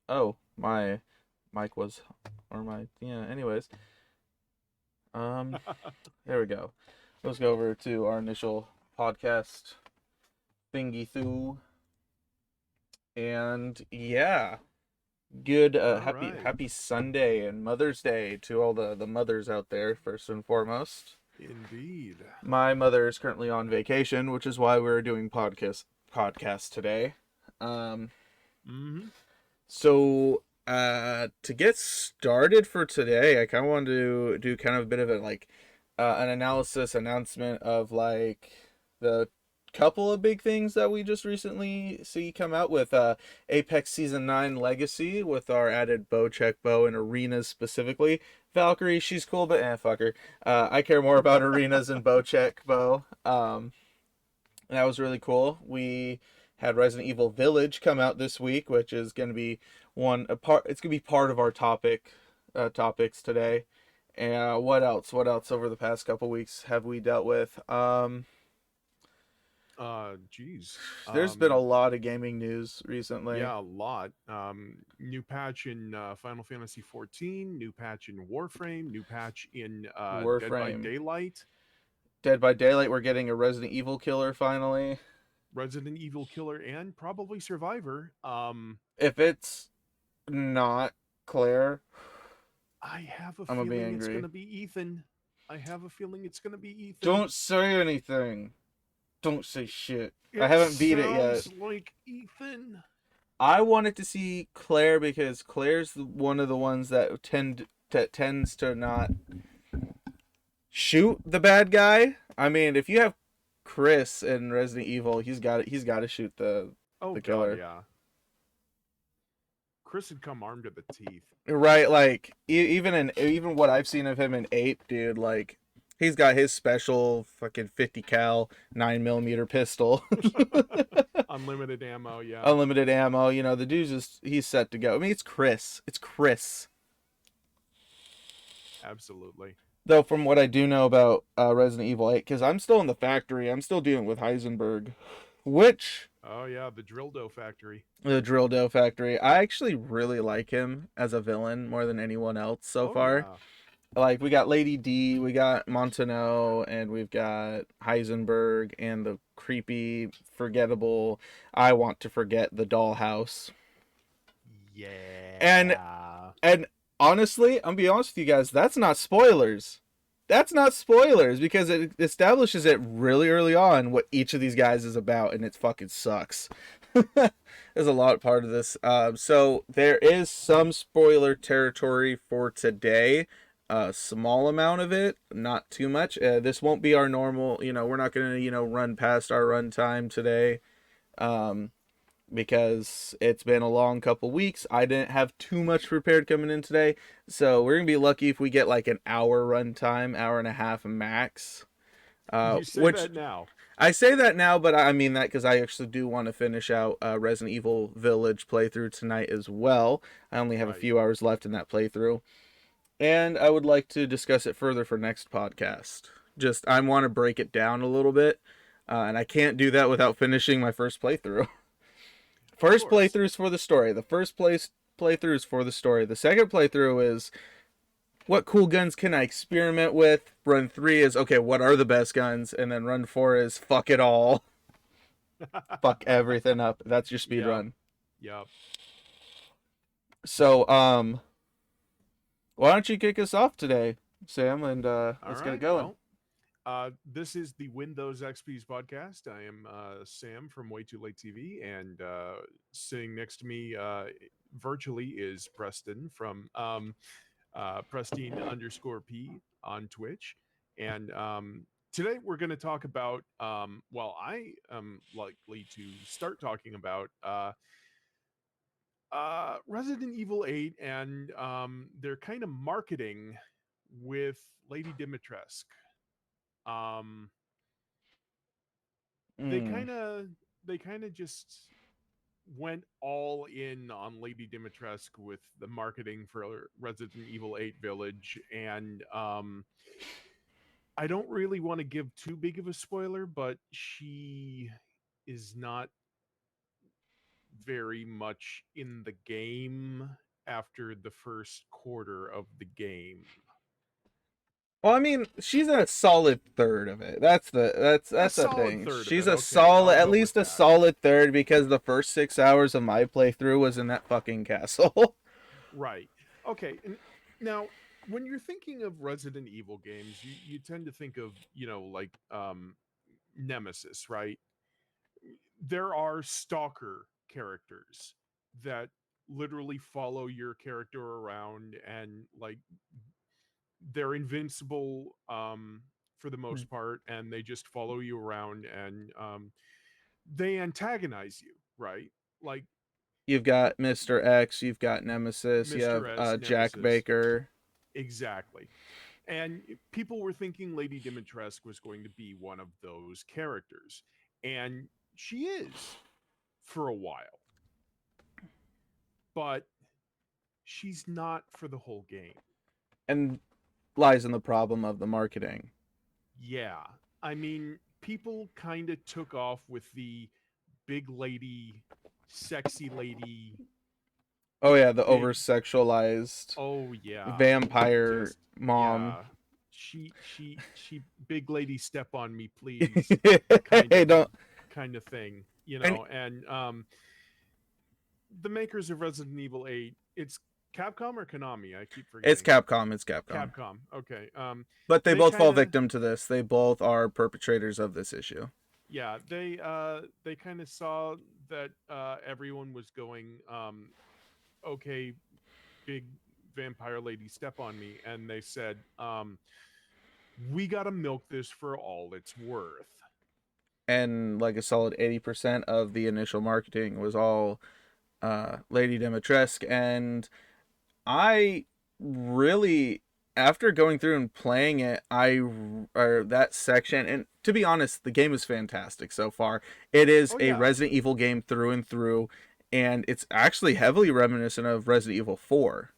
Oh, my mic was, or my, yeah, anyways. Um, there we go. Let's go over to our initial podcast thingy thoo. And yeah, good, All right. happy Sunday and Mother's Day to all the mothers out there, first and foremost. Indeed. My mother is currently on vacation, which is why we're doing podcast today. Um, Mm-hmm. So, to get started for today, I kind of wanted to do kind of a bit of a an analysis announcement of like the couple of big things that we just recently see come out with Apex Season 9 Legacy with our added bow check bow and arenas specifically. Valkyrie, she's cool, but fuck her. I care more about arenas and bow check bow. That was really cool. We had Resident Evil Village come out this week, which is going to be one a part. It's going to be part of our topics today. And what else? What else over the past couple weeks have we dealt with? Geez. There's been a lot of gaming news recently. Yeah, a lot. New patch in Final Fantasy 14, new patch in Warframe, new patch in Dead by Warframe, Daylight, Dead by Daylight. We're getting a Resident Evil killer finally. Resident Evil Killer, and probably Survivor. If it's not Claire, I have a I'm gonna be feeling it's angry. gonna be Ethan. I have a feeling it's gonna be Ethan. Don't say anything. Don't say shit. I It haven't beat it yet. sounds like Ethan. I wanted to see Claire because Claire's one of the ones that tends to not shoot the bad guy. I mean, if you have Chris in Resident Evil, he's got to shoot Oh the God, killer. yeah. Chris had come armed to the teeth. Right, like even what I've seen of him in 8, dude, like he's got his special fucking 50 cal 9 millimeter pistol. Unlimited ammo, yeah. Unlimited ammo, the dude's just he's set to go. I mean, it's Chris. It's Chris. Absolutely. Though, from what I do know about Resident Evil 8, because I'm still in the factory, I'm still dealing with Heisenberg, which Oh yeah, the drill dough factory. the drill dough factory. I actually really like him as a villain more than anyone else so Oh far. yeah. Like we got Lady D, we got Montano, and we've got Heisenberg and the creepy, forgettable. I want to forget the dollhouse. And Yeah. and honestly, I'm gonna be honest with you guys. That's not spoilers. That's not spoilers because it establishes it really early on what each of these guys is about, and it fucking sucks. There's a lot part of this. So there is some spoiler territory for today. A small amount of it, not too much. This won't be our normal. We're not gonna run past our run time today. Um, because it's been a long couple weeks. I didn't have too much prepared coming in today, so we're gonna be lucky if we get like an hour runtime, hour and a half max. You say Which that now. I say that now, but I mean that because I actually do want to finish out Resident Evil Village playthrough tonight as well. I only have a Right. few hours left in that playthrough, and I would like to discuss it further for next podcast. Just I want to break it down a little bit, and I can't do that without finishing my first playthrough. Of First course. playthrough is for the story. The first place playthrough is for the story. The second playthrough is what cool guns can I experiment with? Run 3 is okay, what are the best guns? And then run 4 is fuck it all. Fuck everything up. That's your speed Yep. run. Yep. So, why don't you kick us off today, Sam, and All let's get it right. going. Well, this is the Win Those XPs podcast. I am Sam from Way Too Late TV, and sitting next to me virtually is Preston from Prestine underscore P on Twitch. And today we're going to talk about, well, I am likely to start talking about Resident Evil 8 and their kind of marketing with Lady Dimitrescu. Um, they Mm. kind of they kind of just went all in on Lady Dimitrescu with the marketing for Resident Evil 8 Village, and I don't really want to give too big of a spoiler, but she is not very much in the game after the first quarter of the game. Well, I mean, she's in a solid third of it. A That's the solid thing. third of She's it. a Okay, solid, I'll at go least with a that. solid third, because the first 6 hours of my playthrough was in that fucking castle. Right. Okay. And now, when you're thinking of Resident Evil games, you tend to think of, like Nemesis, right? There are stalker characters that literally follow your character around, and like they're invincible for the most part, and they just follow you around, and they antagonize you, right? Like You've got Mr. X, you've got Nemesis, you Mr. have S, Jack Nemesis. Baker. Exactly. And people were thinking Lady Dimitrescu was going to be one of those characters. And she is for a while. But she's not for the whole game. And lies in the problem of the marketing. Yeah. I mean, people kind of took off with the big lady, sexy lady, Oh yeah, the over big, sexualized oh yeah, vampire just mom. yeah. She big lady step on me please kind Hey, of don't. thing, And and the makers of Resident Evil 8, it's Capcom or Konami? I keep it's forgetting. Capcom. It's Capcom. Capcom. Okay. But they They both kind fall of victim to this. They both are perpetrators of this issue. yeah, they kind of saw that everyone was going okay, big vampire lady step on me, and they said we got to milk this for all it's worth. And like a solid 80% of the initial marketing was all Lady Dimitrescu. And I really, after going through and playing it, or that section, and to be honest, the game is fantastic so far. It is Oh a yeah. Resident Evil game through and through, and it's actually heavily reminiscent of Resident Evil 4.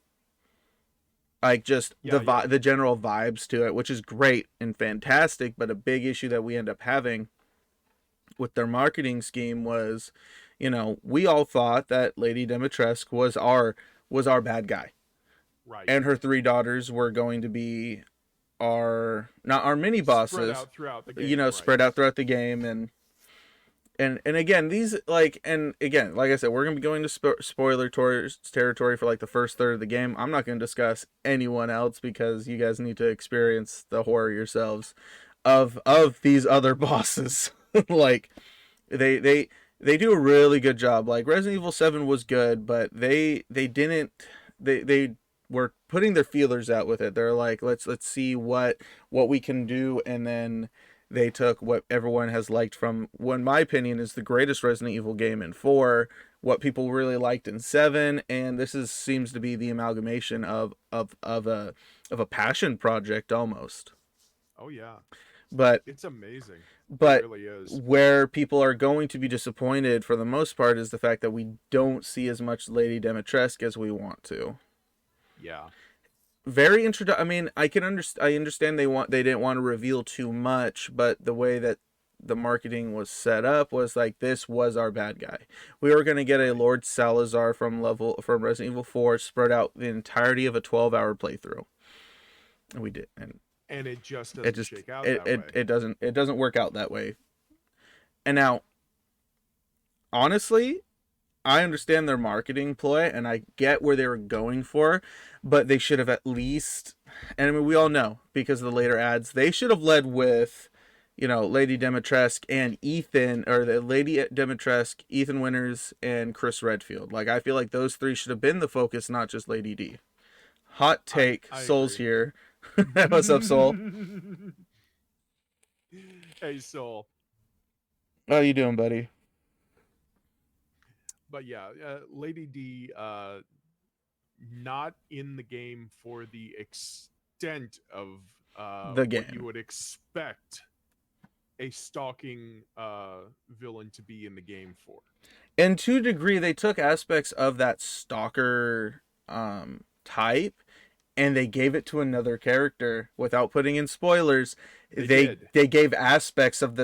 Like just Yeah, yeah. the general vibes to it, which is great and fantastic. But a big issue that we end up having with their marketing scheme was, we all thought that Lady Dimitrescu was our bad guy, Right. and her three daughters were going to be our not our mini Spread bosses, out throughout the game, right? spread out throughout the game. And again, these and again, like I said, we're gonna be going to spoiler territory for like the first third of the game. I'm not gonna discuss anyone else because you guys need to experience the horror yourselves of these other bosses. Like they they they do a really good job. Like Resident Evil 7 was good, but they didn't they were putting their feelers out with it. They're like, let's see what we can do. And then they took what everyone has liked from what in my opinion is the greatest Resident Evil game in 4, what people really liked in 7, and this is seems to be the amalgamation of a passion project almost. Oh yeah. But It's amazing. It but really is. where people are going to be disappointed for the most part is the fact that we don't see as much Lady Dimitrescu as we want to. Yeah. Very I mean, I understand they didn't want to reveal too much, but the way that the marketing was set up was like this was our bad guy. We were going to get a Right. Lord Salazar from Resident Evil 4 spread out the entirety of a 12-hour playthrough. And we did, and And it just it doesn't just shake out that way. it doesn't work out that way. And now, honestly, I understand their marketing ploy and I get where they were going for, but they should have at least, and I mean, we all know because of the later ads, they should have led with, Lady Dimitrescu and Ethan, or the Lady Dimitrescu, Ethan Winters, and Chris Redfield. Like, I feel like those three should have been the focus, not just Lady D. Hot take, I Soul's agree. here. What's up, Soul? Hey Soul. How you doing, buddy? But yeah, Lady D not in the game for the extent of The what you game. would expect a stalking villain to be in the game for. And to a degree, they took aspects of that stalker type and they gave it to another character without putting in spoilers. They They did. they gave aspects of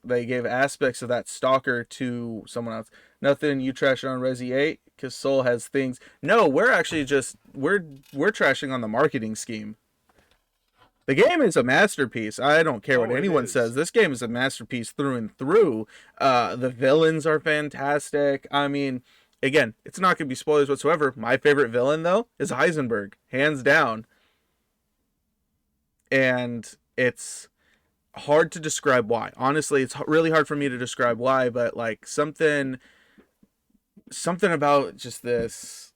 they gave aspects of that stalker to someone else. Nothing you trash on Resi 8 because Soul has things. No, we're actually just we're trashing on the marketing scheme. The game is a masterpiece. I don't care what Oh, it anyone is. says. This game is a masterpiece through and through. The villains are fantastic. I mean, again, it's not going to be spoilers whatsoever. My favorite villain, though, is Heisenberg, hands down. And it's hard to describe why. Honestly, it's really hard for me to describe why, but like something about just this.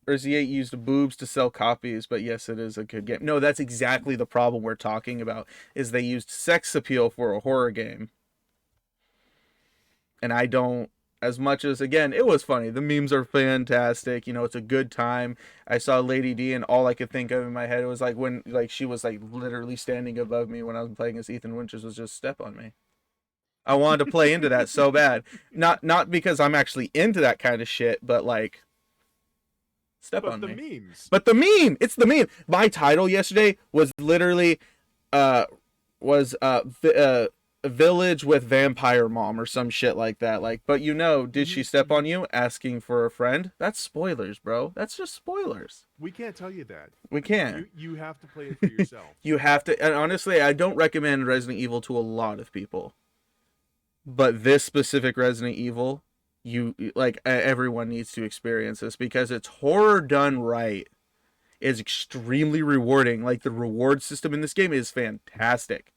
Resi 8 used boobs to sell copies, but yes, it is a good game. No, that's exactly the problem we're talking about, is they used sex appeal for a horror game. And I don't, as much as, again, it was funny. The memes are fantastic. You know, it's a good time. I saw Lady D, and all I could think of in my head was like when, like, she was like literally standing above me when I was playing as Ethan Winters, was just step on me. I wanted to play into that so bad. Not because I'm actually into that kind of shit, but like step But on the me. memes. But the meme, it's the meme. My title yesterday was literally uh was village with vampire mom or some shit like that. Like, but you know, did she step on you asking for a friend? That's spoilers, bro. That's just spoilers. We can't tell you that. We can't. You have to play it for yourself. You have to, and honestly, I don't recommend Resident Evil to a lot of people. But this specific Resident Evil, you like everyone needs to experience this because it's horror done right. Is extremely rewarding. Like the reward system in this game is fantastic.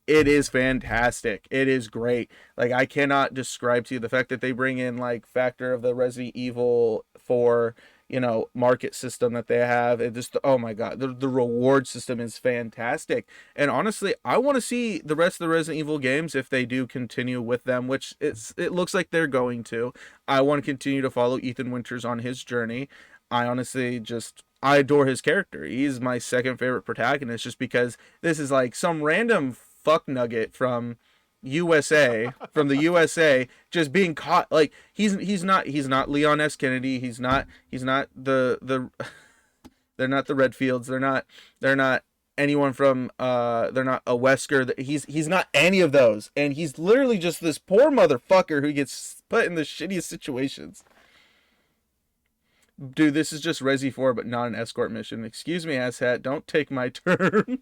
It is fantastic. It is great. Like I cannot describe to you the fact that they bring in like factor of the Resident Evil 4, you know, market system that they have. It just, oh my god, the reward system is fantastic. And honestly, I want to see the rest of the Resident Evil games if they do continue with them, which it looks like they're going to. I want to continue to follow Ethan Winters on his journey. I honestly just I adore his character. He's my second favorite protagonist just because this is like some random fuck nugget from the USA just being caught like he's not Leon S. Kennedy, he's not the they're not the Redfields, they're not anyone from they're not a Wesker. He's not any of those, and he's literally just this poor motherfucker who gets put in the shittiest situations. Dude, this is just Resi 4, but not an escort mission. Excuse me, asshat. Don't take my turn.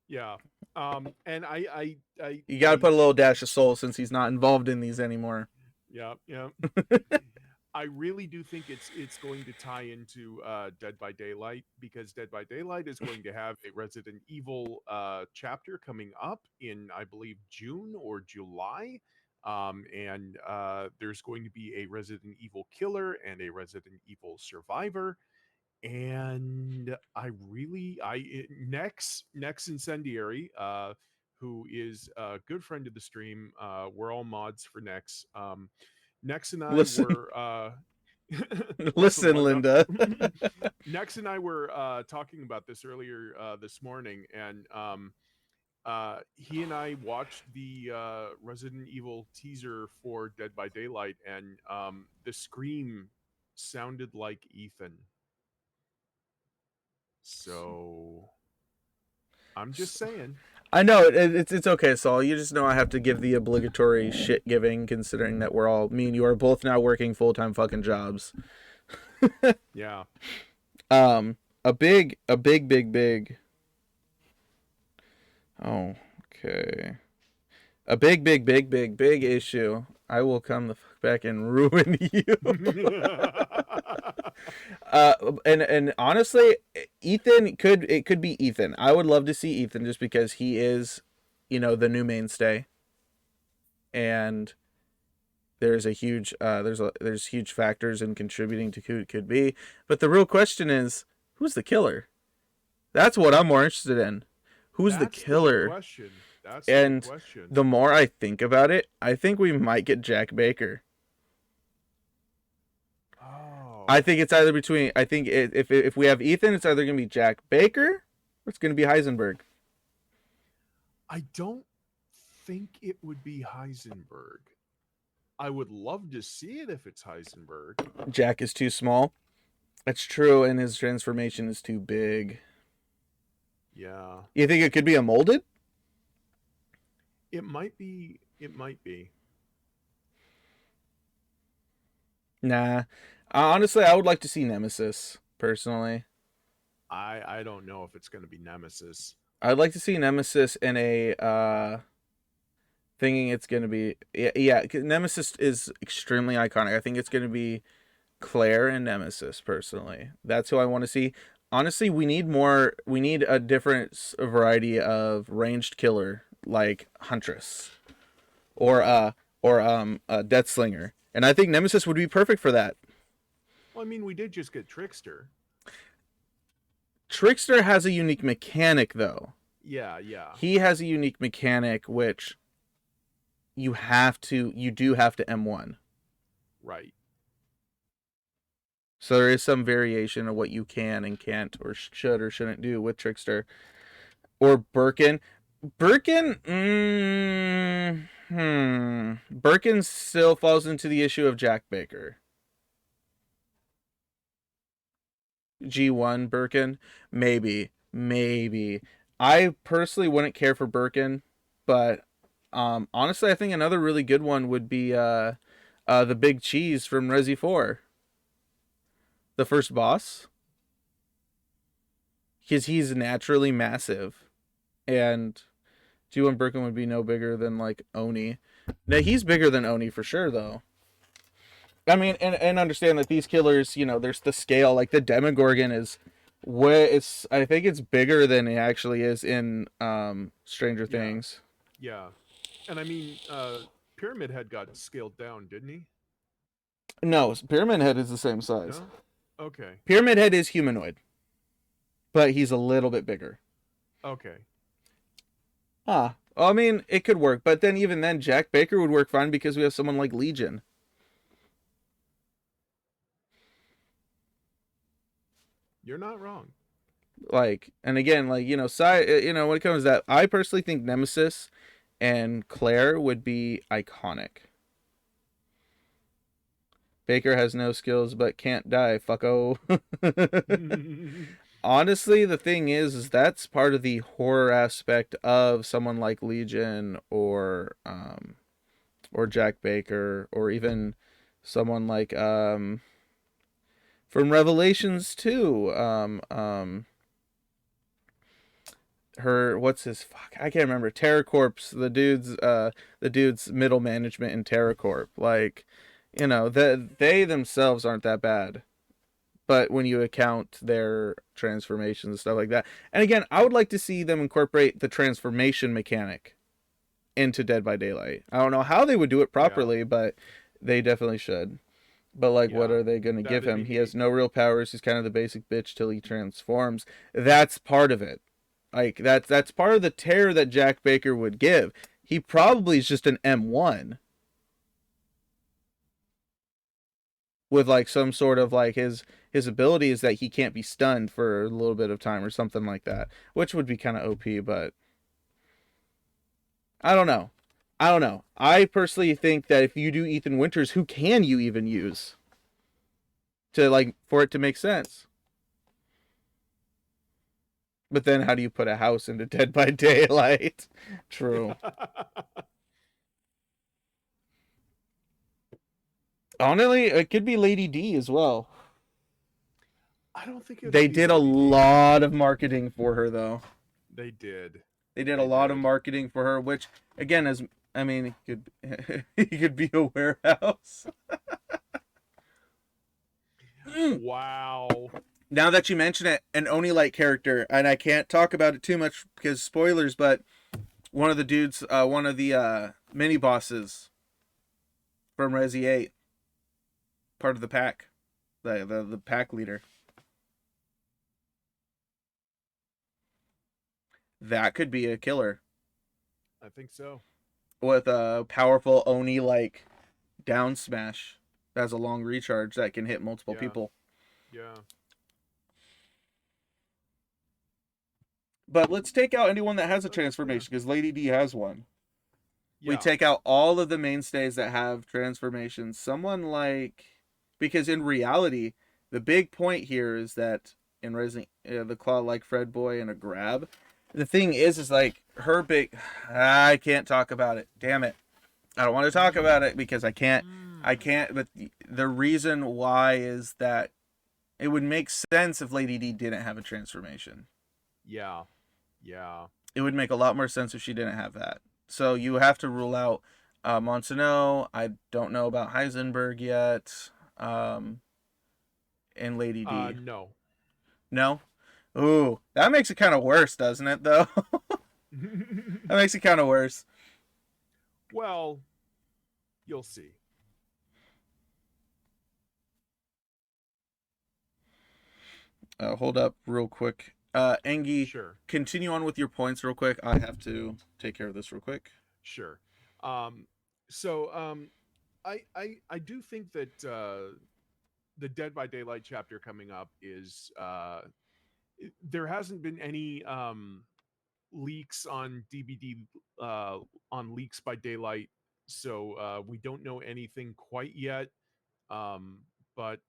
Yeah. And You gotta put a little dash of soul since he's not involved in these anymore. yeah, yeah. I really do think it's going to tie into Dead by Daylight, because Dead by Daylight is going to have a Resident Evil chapter coming up in, I believe, June or July. And there's going to be a Resident Evil killer and a Resident Evil survivor. And Nex Incendiary, who is a good friend of the stream. We're all mods for Nex. Nex and I Listen, were listen, listen, Linda. Linda. Nex and I were talking about this earlier this morning, and he and I watched the Resident Evil teaser for Dead by Daylight, and the scream sounded like Ethan. So I'm just saying. I know it's okay, Saul. You just know I have to give the obligatory shit giving, considering that me and you are both now working full time fucking jobs. Yeah. A big. Oh, okay. A big issue. I will come the fuck back and ruin you. And honestly, it could be Ethan. I would love to see Ethan just because he is, you know, the new mainstay, and there's a huge there's huge factors in contributing to who it could be. But the real question is, who's the killer? That's what I'm more interested in. Who's the That's the big killer? question. That's the big And question. the more I think about it, I think we might get Jack Baker. Oh. I think it's either between. I think if we have Ethan, it's either gonna be Jack Baker or it's gonna be Heisenberg. I don't think it would be Heisenberg. I would love to see it if it's Heisenberg. Jack is too small. It's true, and his transformation is too big. Yeah. You think it could be a molded? It might be. It might be. Nah. Honestly, I would like to see Nemesis, personally. I don't know if it's going to be Nemesis. I'd like to see Nemesis in a thinking it's going to be yeah, Nemesis is extremely iconic. I think it's going to be Claire and Nemesis personally. That's who I want to see. Honestly, we need a different variety of ranged killer like Huntress or Yeah. Death Slinger. And I think Nemesis would be perfect for that. Well, I mean, we did just get Trickster. Trickster has a unique mechanic though. Yeah, yeah. He has a unique mechanic which you do have to M1. Right. So there is some variation of what you can and can't or should or shouldn't do with Trickster or Birkin. Birkin, Birkin still falls into the issue of Jack Baker. G1 Birkin, maybe. I personally wouldn't care for Birkin, but honestly, I think another really good one would be the Big Cheese from Resi 4, the first boss, because he's naturally massive, and G1 Birkin would be no bigger than like Oni. Now he's bigger than Oni for sure, though. I mean, and understand that these killers, there's the scale. Like the Demogorgon is way it's. I think it's bigger than it actually is in Stranger Yeah, Things. yeah. And I mean, Pyramid Head got scaled down, didn't he? No, Pyramid Head is the same size. No. Okay. Pyramid Head is humanoid, but he's a little bit bigger. Okay. Ah, I mean, it could work, but then even then, Jack Baker would work fine because we have someone like Legion. You're not wrong. Like, and again, like when it comes to that, I personally think Nemesis and Claire would be iconic. Baker has no skills but can't die, fucko. Honestly, the thing is that's part of the horror aspect of someone like Legion or Jack Baker or even someone like from Revelations 2, her what's his fuck I can't remember, TerraCorp's the dude's middle management in TerraCorp, like they themselves aren't that bad, but when you account their transformations and stuff like that, and again I would like to see them incorporate the transformation mechanic into Dead by Daylight. I don't know how they would do it Yeah. properly, but they definitely should. But like, what Yeah. are they going to give That'd him? be He has neat. no real powers. He's kind of the basic bitch till he transforms. That's part of it. Like that's part of the terror that Jack Baker would give. He probably is just an M1 with like some sort of like his ability is that he can't be stunned for a little bit of time or something like that, which would be kind of OP. But I don't know. I don't know. I personally think that if you do Ethan Winters, who can you even use to like for it to make sense? But then how do you put a house into Dead by Daylight? True. Honestly, it could be Lady D as well. I don't think it'll They be did a Lady D. lot of marketing for her though. They did. They did a They lot of did. marketing for her, which again is I mean, he could he could be a warehouse. Wow. Now that you mention it, an Oni Light character, and I can't talk about it too much because spoilers, but one of the mini bosses from Resi 8, part of the pack, the pack leader. That could be a killer I think so. with a powerful Oni like down smash that has a long recharge that can hit multiple Yeah. people. Yeah. But let's take out anyone that has a Yeah. transformation because Lady D has one. We Yeah. take out all of the mainstays that have transformations. Someone like, because in reality, The big point here is that in Resident the claw like Fred boy and a grab. The thing is like her big. I can't talk about it. Damn it! I don't want to talk Mm, about it because I can't. I mm. can't. But the reason why is that it would make sense if Lady D didn't have a transformation. Yeah, yeah. It would make a lot more sense if she didn't have that. So you have to rule out Monsono. I don't know about Heisenberg yet. Um, and Lady D. No. No? Ooh, that makes it kind of worse, doesn't it, though? That makes it kind of worse. Well, you'll see. Hold up real quick. Engie, Sure, continue on with your points real quick. I have to take care of this real quick. sure. Um, so I do think that the Dead by Daylight chapter coming up is there hasn't been any leaks on DBD on Leaks by Daylight, so we don't know anything quite yet. Um, but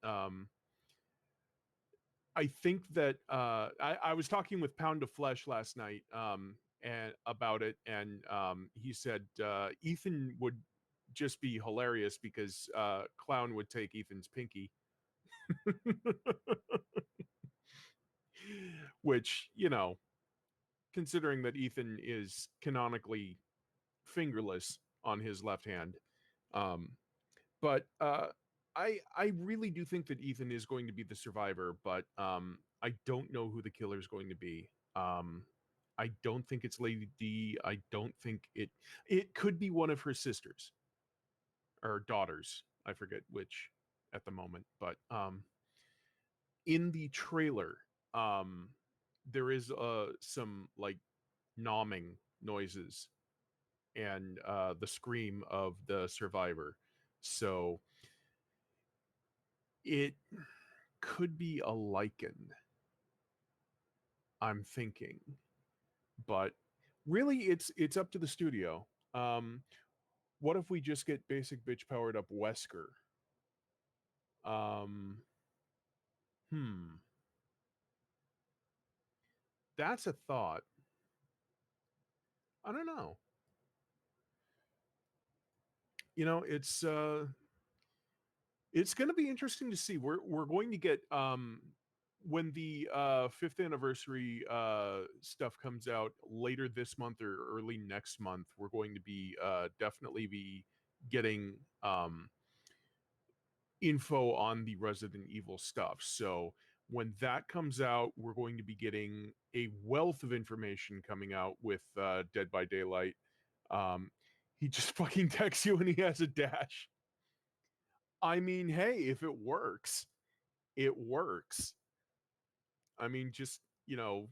I think that I was talking with Pound of Flesh last night and about it, and he said Ethan would just be hilarious because Clown would take Ethan's pinky, which considering that Ethan is canonically fingerless on his left hand. Um, but I really do think that Ethan is going to be the survivor, but I don't know who the killer is going to be. I don't think it's Lady D. I don't think it could be one of her sisters or daughters. I forget which at the moment, but in the trailer, um, there is some like nomming noises and the scream of the survivor. So it could be a lichen, I'm thinking, but really, it's up to the studio. Um, what if we just get basic bitch powered up Wesker? Um, hmm, that's a thought. I don't know. It's going to be interesting to see. We're going to get when the fifth anniversary stuff comes out later this month or early next month. We're going to be definitely be getting info on the Resident Evil stuff. So when that comes out, we're going to be getting a wealth of information coming out with Dead by Daylight. Um, he just fucking texts you and he has a dash. I mean, hey, if it works, it works. I mean, just go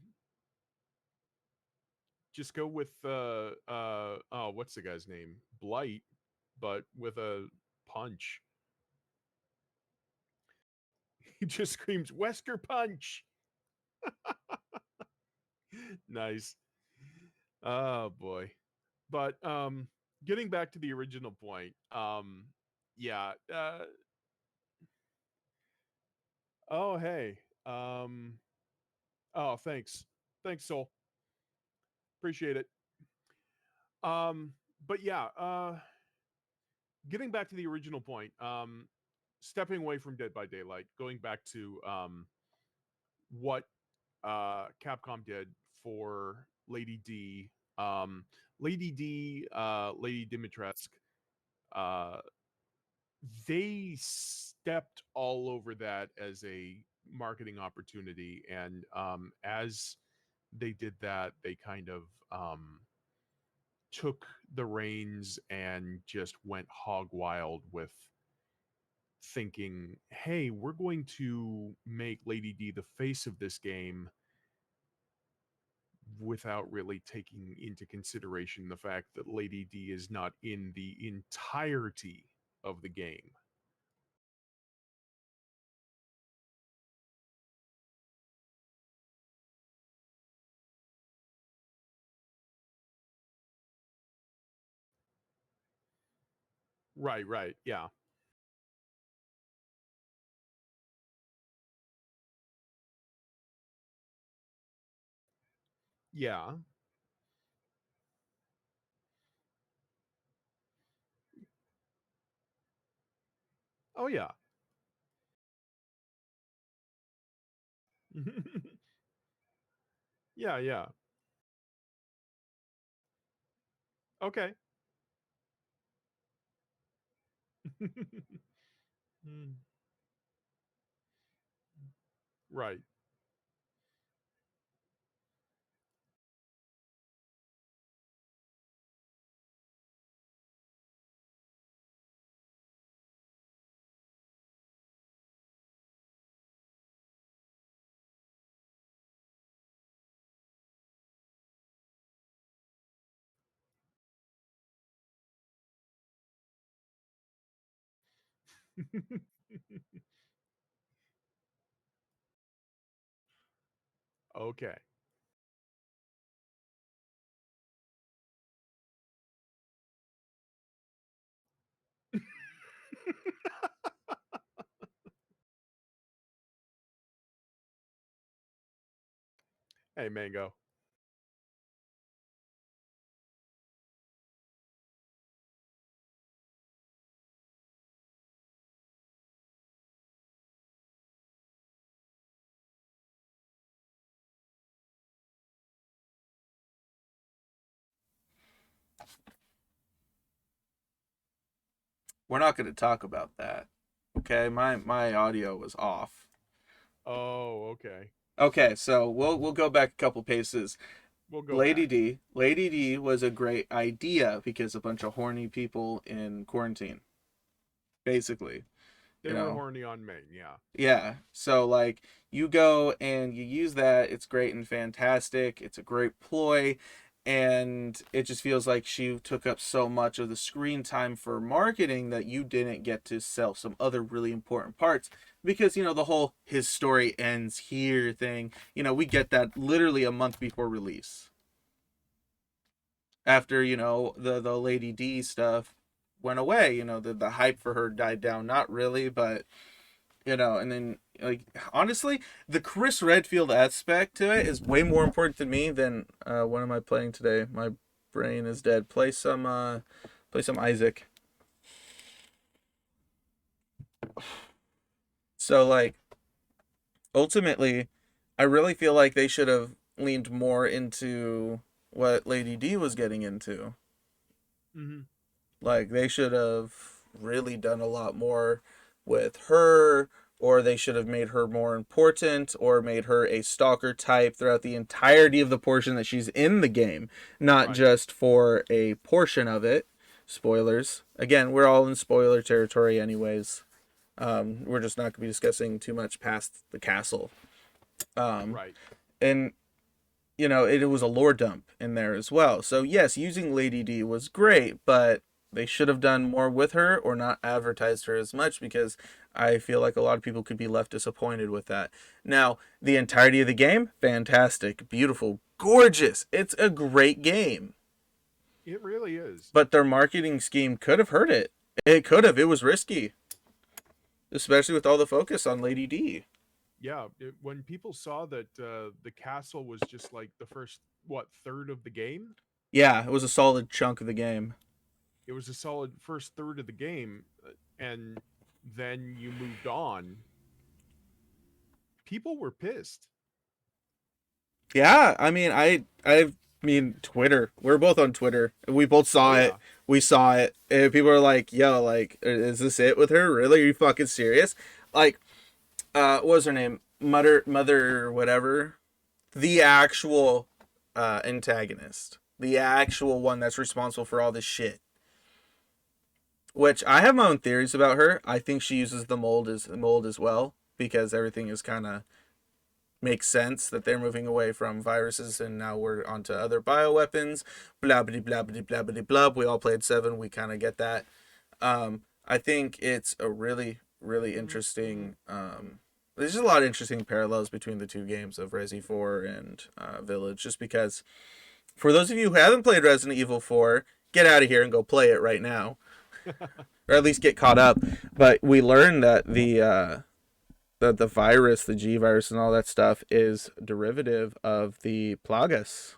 with oh, what's the guy's name? Blight, but with a punch. He just screams Wesker punch. Nice. Oh boy. But getting back to the original point, yeah, oh hey. Um oh, thanks. Thanks, Soul. Appreciate it. But yeah, getting back to the original point, stepping away from Dead by Daylight, going back to what Capcom did for Lady D. Lady D, Lady Dimitrescu, uh, they stepped all over that as a marketing opportunity, and as they did that, they kind of took the reins and just went hog wild with thinking, hey, we're going to make Lady D the face of this game without really taking into consideration the fact that Lady D is not in the entirety of the game. Right, right. Yeah. Yeah. Oh yeah. Yeah, yeah. Okay. Mm, right. Okay. Hey, Mango. We're not going to talk about that. Okay, my audio was off. Oh, okay. Okay, so we'll go back a couple paces. We'll go Lady back. D, Lady D was a great idea because a bunch of horny people in quarantine, basically. They You were know, horny on Maine, yeah. yeah. So like you go and you use that, it's great and fantastic. It's a great ploy, and it just feels like she took up so much of the screen time for marketing that you didn't get to sell some other really important parts because the whole his story ends here thing. We get that literally a month before release. After, the Lady D stuff went away, the hype for her died down, not really, but and then like honestly, the Chris Redfield aspect to it is way more important to me than what am I playing today? My brain is dead. Play some Isaac. So like ultimately, I really feel like they should have leaned more into what Lady D was getting into. Hmm. Like they should have really done a lot more with her, or they should have made her more important, or made her a stalker type throughout the entirety of the portion that she's in the game, not Right. just for a portion of it. Spoilers. Again, we're all in spoiler territory, anyways. We're just not going to be discussing too much past the castle. Um, Right. and it was a lore dump in there as well. So yes, using Lady D was great, but they should have done more with her or not advertised her as much because I feel like a lot of people could be left disappointed with that. Now, the entirety of the game, fantastic, beautiful, gorgeous. It's a great game. It really is. But their marketing scheme could have hurt it. It could have. It was risky, especially with all the focus on Lady D. Yeah. When people saw that the castle was just like the first, what, third of the game, Yeah, it was a solid chunk of the game. it was a solid first third of the game, and then you moved on. People were pissed. Yeah, I mean Twitter. We're both on Twitter. We both Oh, saw it. yeah. We saw it. And people are like, "Yo, like, is this it with her? Really? Are you fucking serious?" Like, what was her name? Mother, whatever. The actual antagonist. The actual one that's responsible for all this shit. Which I have my own theories about her. I think she uses the mold as well because everything is kind of makes sense that they're moving away from viruses and now we're onto other bioweapons. Blah blah blah blah blah blah blah. We all played seven. We kind of get that. I think it's a really really interesting. There's just a lot of interesting parallels between the two games of Resi 4 and Village. Just because, for those of you who haven't played Resident Evil 4, get out of here and go play it right now, or at least get caught up. But we learned that the virus, the G virus, and all that stuff is derivative of the Plagas.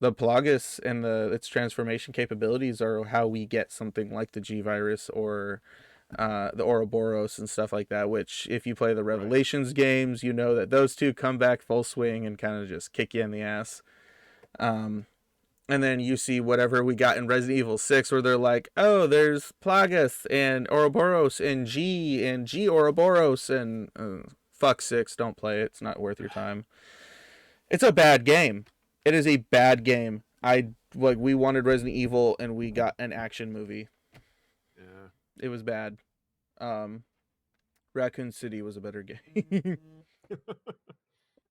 The Plagas and the its transformation capabilities are how we get something like the G virus or the Ouroboros and stuff like that. Which, if you play the Right. Revelations games, you know that those two come back full swing and kind of just kick you in the ass. Um, and then you see whatever we got in Resident Evil 6, where they're like, oh, there's Plagas and Ouroboros and G Ouroboros and fuck 6, don't play it. It's not worth your time. It's a bad game. It is a bad game. We wanted Resident Evil and we got an action movie. Yeah. It was bad. Um, Raccoon City was a better game.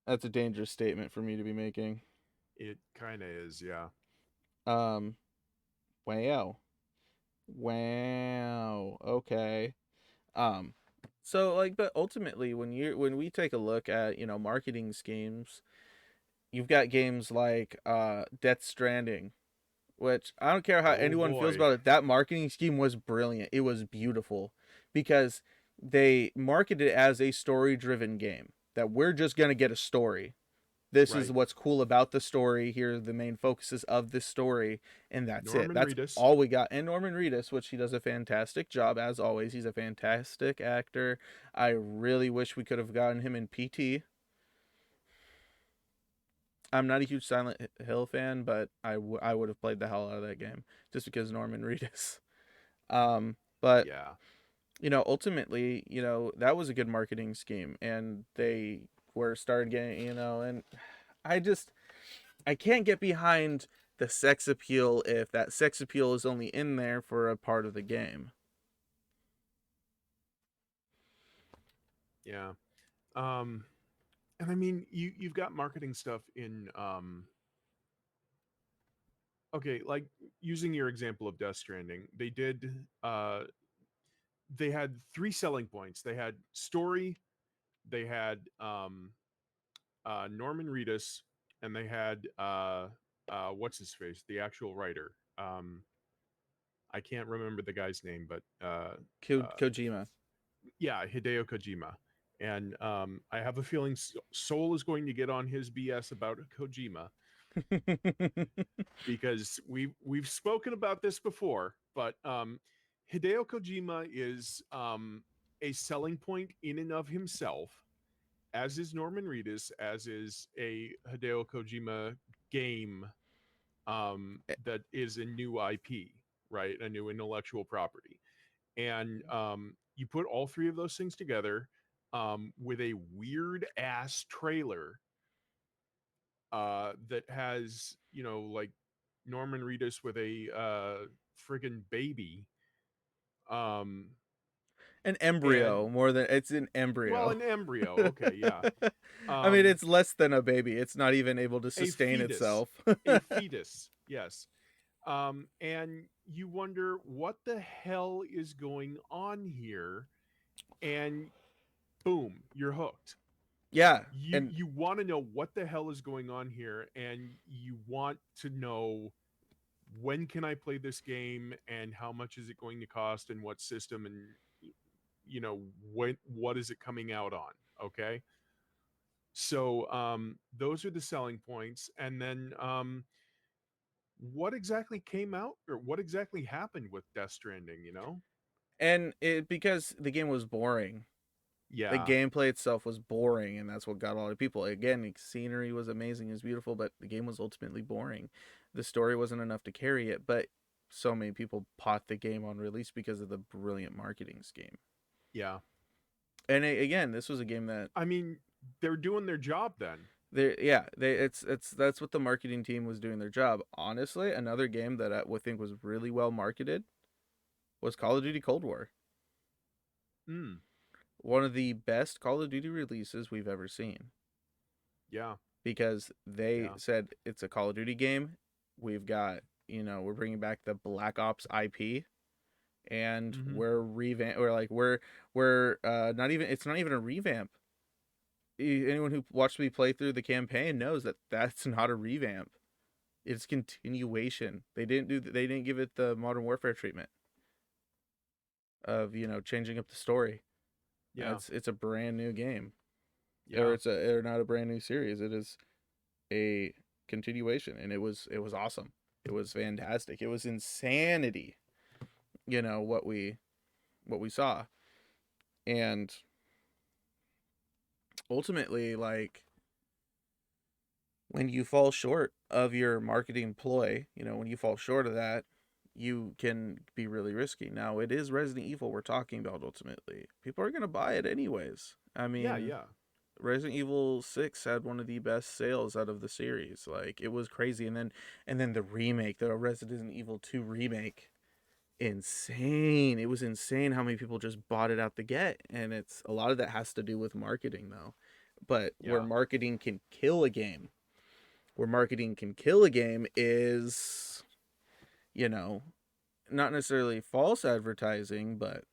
That's a dangerous statement for me to be making. It kind of is, yeah. Um, wow, wow. Okay. Um, so like, but ultimately, when we take a look at marketing schemes, you've got games like Death Stranding, which I don't care how Oh anyone feels boy. about it. That marketing scheme was brilliant. It was beautiful because they marketed it as a story driven game. That we're just gonna get a story. This is Right. what's cool about the story. Here are the main focuses of this story, and that's it. Norman That's Reedus. all we got. And Norman Reedus, which he does a fantastic job as always. He's a fantastic actor. I really wish we could have gotten him in PT. I'm not a huge Silent Hill fan, but I would have played the hell out of that game just because Norman Reedus. But Yeah. ultimately, that was a good marketing scheme, and they were started getting, and I just I can't get behind the sex appeal if that sex appeal is only in there for a part of the game. Yeah. Um and I mean you've got marketing stuff in okay, like using your example of Death Stranding, they had three selling points. They had story, they had Norman Reedus, and they had what's his face, the actual writer. I can't remember the guy's name, but uh, Kojima. yeah, Hideo Kojima. And I have a feeling Soul is going to get on his BS about Kojima because we've spoken about this before, but Hideo Kojima is a selling point in and of himself, as is Norman Reedus, as is a Hideo Kojima game that is a new IP, right? A new intellectual property. And you put all three of those things together with a weird ass trailer that has, like Norman Reedus with a friggin' baby. Um, An and embryo more than it's an well, embryo. an embryo. Okay, yeah. I mean, Um, it's less than a baby. It's not even able to a sustain fetus. itself. A fetus. Yes. And you wonder what the hell is going on here, and boom, you're hooked. Yeah, you and you want to know what the hell is going on here, and you want to know when can I play this game, and how much is it going to cost, and what system, and what is it coming out on. Okay, so those are the selling points. And then what exactly came out, or what exactly happened with Death Stranding? it because the game was boring. The Yeah. gameplay itself was boring, and that's what got a lot of people. Again, the scenery was amazing, it was beautiful, but the game was ultimately boring. The story wasn't enough to carry it, but so many people bought the game on release because of the brilliant marketing scheme. Yeah, And again, this was a game that I mean, they're doing their job then. they it's that's what the marketing team was doing their job. Honestly, another game that I would think was really well marketed was Call of Duty Cold War. Mm, One of the best Call of Duty releases we've ever seen yeah. because they Yeah. said it's a Call of Duty game. We've got, we're bringing back the Black Ops IP, and Hmm. we're revamp. We're not even. It's not even a revamp. Anyone who watched me play through the campaign knows that that's not a revamp. It's continuation. They didn't give it the Modern Warfare treatment of changing up the story. Yeah. It's a brand new game, or Yeah. it's a or not a brand new series. It is a continuation, and it was awesome. It was fantastic. It was insanity, what we saw. And ultimately, like, when you fall short of your marketing ploy, when you fall short of that, you can be really risky. Now, it is Resident Evil we're talking about ultimately. People are going to buy it anyways. I Yeah, mean, yeah. Resident Evil 6 had one of the best sales out of the series. Like, it was crazy. And then the remake, the Resident Evil 2 remake, insane. It was insane how many people just bought it out the get. And it's a lot of that has to do with marketing though. But Yeah. where marketing can kill a game is, you know, not necessarily false advertising, but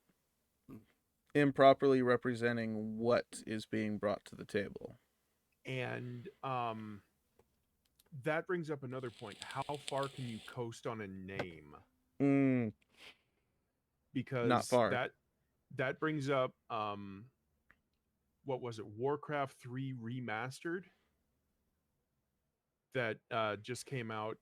improperly representing what is being brought to the table. And that brings up another point. How far can you coast on a name? Mm, not Because far. that brings up what was it? Warcraft 3 remastered that just came out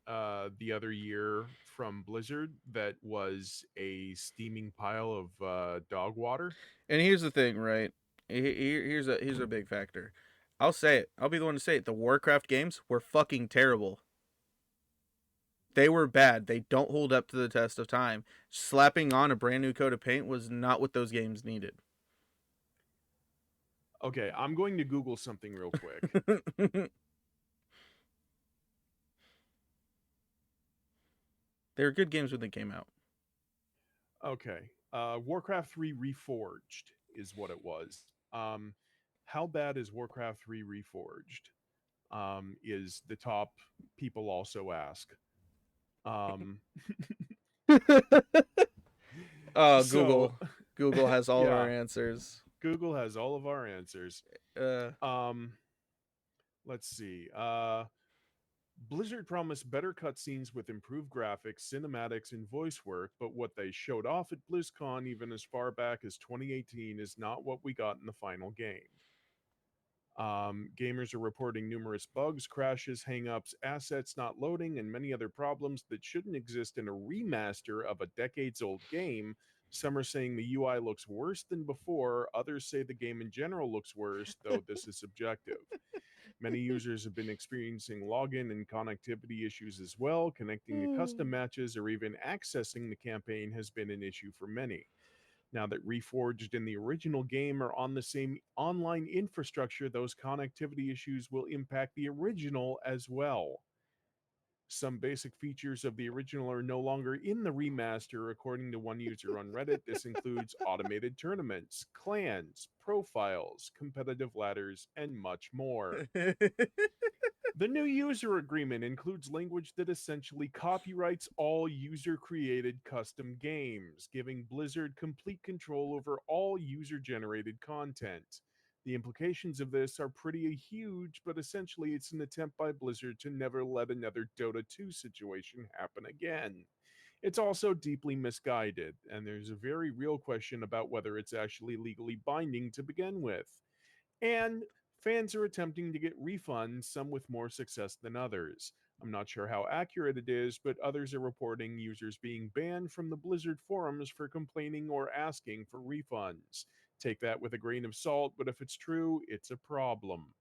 the other year from Blizzard that was a steaming pile of dog water. And here's the thing, right? Here's a big factor. I'll say it. I'll be the one to say it. The Warcraft games were fucking terrible. They were bad. They don't hold up to the test of time. Slapping on a brand new coat of paint was not what those games needed. Okay, I'm going to Google something real quick. They were good games when they came out. Okay, Warcraft 3 Reforged is what it was. Um, how bad is Warcraft 3 Reforged? Is the top people also ask. Um, so, Google. Google has all of our yeah, answers. Google has all of our answers. Uh, Um, let's see. Blizzard promised better cutscenes with improved graphics, cinematics, and voice work, but what they showed off at BlizzCon, even as far back as 2018, is not what we got in the final game. Gamers are reporting numerous bugs, crashes, hangups, assets not loading, and many other problems that shouldn't exist in a remaster of a decades old game. Some are saying the UI looks worse than before, others say the game in general looks worse, though this is subjective. Many users have been experiencing login and connectivity issues as well. Connecting to custom matches or even accessing the campaign has been an issue for many. Now that Reforged and the original game are on the same online infrastructure, those connectivity issues will impact the original as well. Some basic features of the original are no longer in the remaster, according to one user on Reddit. This includes automated tournaments, clans, profiles, competitive ladders, and much more. The new user agreement includes language that essentially copyrights all user created custom games, giving Blizzard complete control over all user generated content. The implications of this are pretty huge, but essentially it's an attempt by Blizzard to never let another Dota 2 situation happen again. It's also deeply misguided, and there's a very real question about whether it's actually legally binding to begin with. And fans are attempting to get refunds, some with more success than others. I'm not sure how accurate it is, but others are reporting users being banned from the Blizzard forums for complaining or asking for refunds. Take that with a grain of salt, but if it's true, it's a problem.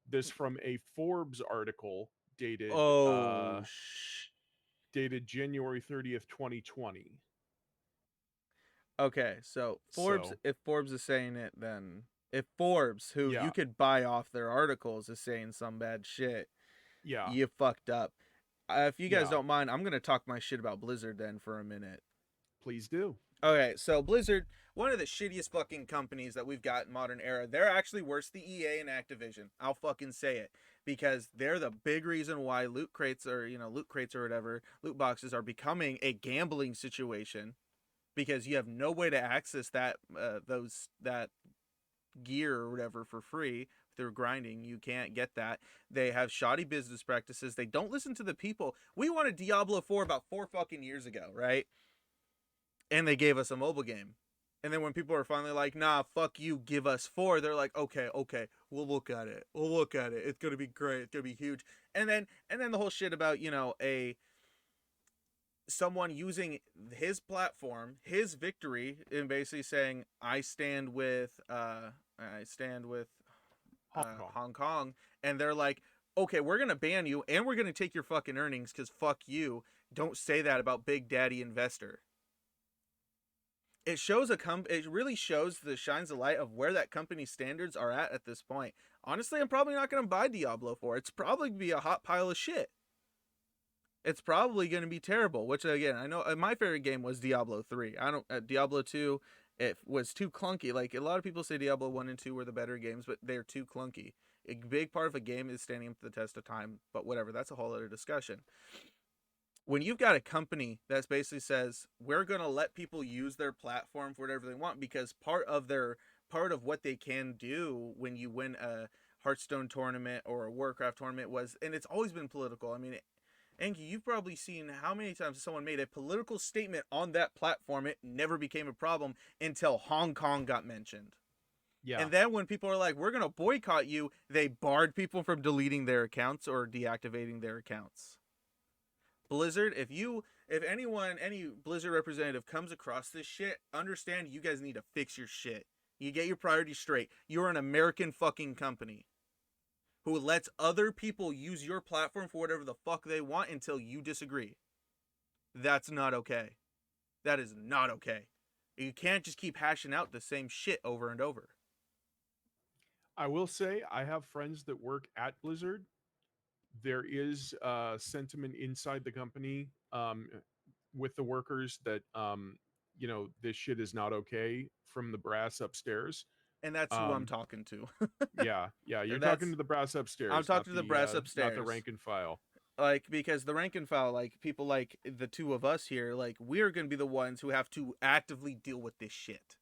This from a Forbes article dated oh, dated January 30th, 2020. okay. So Forbes, So, if Forbes is saying it, then if Forbes, who you yeah. could buy off their articles, is saying some bad shit, Yeah. you fucked up. If you guys Yeah. don't mind, I'm gonna talk my shit about Blizzard then for a minute. Please do. Okay, so Blizzard, one of the shittiest fucking companies that we've got in modern era. They're actually worse than EA and Activision. I'll fucking say it because they're the big reason why loot crates or whatever, loot boxes are becoming a gambling situation because you have no way to access that gear or whatever for free through grinding. You can't get that. They have shoddy business practices. They don't listen to the people. We wanted Diablo 4 about 4 fucking years ago, right? And they gave us a mobile game. And then when people are finally like, nah, fuck you, give us 4, they're like, okay, we'll look at it. We'll look at it. It's gonna be great. It's gonna be huge. And then the whole shit about, a someone using his platform, his victory, and basically saying, I stand with Hong Kong. Hong Kong, and they're like, okay, we're gonna ban you and we're gonna take your fucking earnings because fuck you. Don't say that about Big Daddy Investor. It really shines the light of where that company's standards are at this point. Honestly, I'm probably not going to buy Diablo 4. It's probably going to be a hot pile of shit. It's probably going to be terrible, which again, I know my favorite game was Diablo 3. I don't Diablo 2, it was too clunky. Like a lot of people say Diablo 1 and 2 were the better games, but they're too clunky. A big part of a game is standing up to the test of time, but whatever, that's a whole other discussion. When you've got a company that basically says we're going to let people use their platform for whatever they want, because part of what they can do when you win a Hearthstone tournament or a Warcraft tournament was, and it's always been political. I mean, Enki, you've probably seen how many times someone made a political statement on that platform. It never became a problem until Hong Kong got mentioned. Yeah. And then when people are like, we're going to boycott you, they barred people from deleting their accounts or deactivating their accounts. Blizzard, any Blizzard representative comes across this shit, understand you guys need to fix your shit. You get your priorities straight. You're an American fucking company who lets other people use your platform for whatever the fuck they want until you disagree. That's not okay. That is not okay. You can't just keep hashing out the same shit over and over. I will say I have friends that work at Blizzard. There is sentiment inside the company with the workers that this shit is not okay from the brass upstairs. And that's who I'm Um, talking to. yeah, you're talking That's to the brass I'm upstairs, talking to the brass not the upstairs. rank and file. Like, because the rank and file, like people like the two of us here, like we're gonna be the ones who have to actively deal with this shit.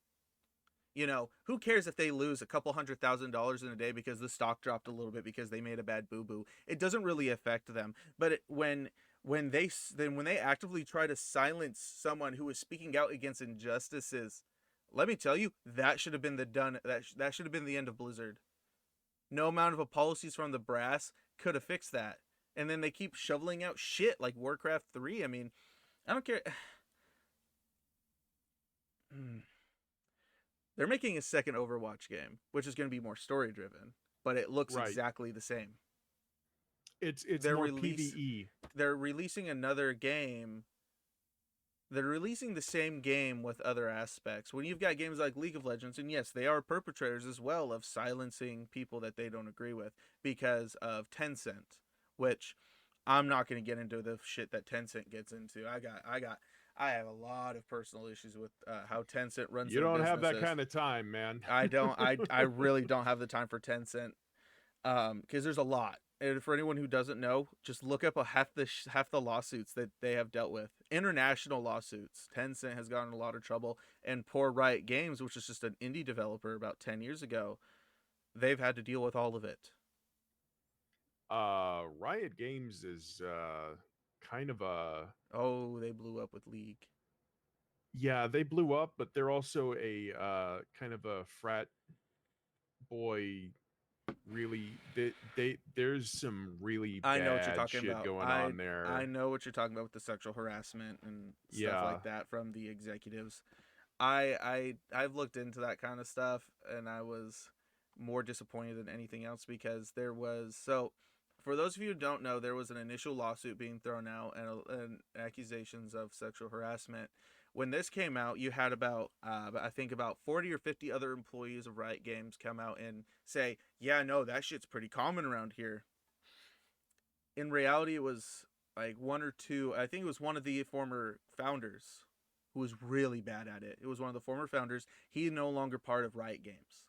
Who cares if they lose a couple $100,000 in a day because the stock dropped a little bit because they made a bad boo boo? It doesn't really affect them. But when they actively try to silence someone who is speaking out against injustices, let me tell you, that should have been that should have been the end of Blizzard. No amount of policies from the brass could have fixed that. And then they keep shoveling out shit like Warcraft 3. I mean, I don't care. They're making a second Overwatch game, which is going to be more story driven, but it looks Right. exactly the same. It's They're more release PVE. they're releasing another game. They're releasing the same game with other aspects. When you've got games like League of Legends, and yes, they are perpetrators as well of silencing people that they don't agree with because of Tencent, which I'm not going to get into the shit that Tencent gets into. I have a lot of personal issues with how Tencent runs You their don't have that businesses. kind of time, man. I don't. I really don't have the time for Tencent. Because there's a lot. And for anyone who doesn't know, just look up half the lawsuits that they have dealt with. International lawsuits. Tencent has gotten in a lot of trouble, and poor Riot Games, which is just an indie developer about 10 years ago, they've had to deal with all of it. Riot Games is kind of a Oh, they blew up with League. yeah, they blew up, but they're also a kind of a frat boy. Really, there's some really I know what you're bad talking shit about. going I on I there. know what you're talking about with the sexual harassment and stuff Yeah, like that from the executives. I've looked into that kind of stuff, and I was more disappointed than anything else because for those of you who don't know, there was an initial lawsuit being thrown out and accusations of sexual harassment. When this came out, you had I think about 40 or 50 other employees of Riot Games come out and say, "Yeah, no, that shit's pretty common around here." In reality, it was like one or two. I think it was one of the former founders who was really bad at it. It was one of the former founders. He's no longer part of Riot Games.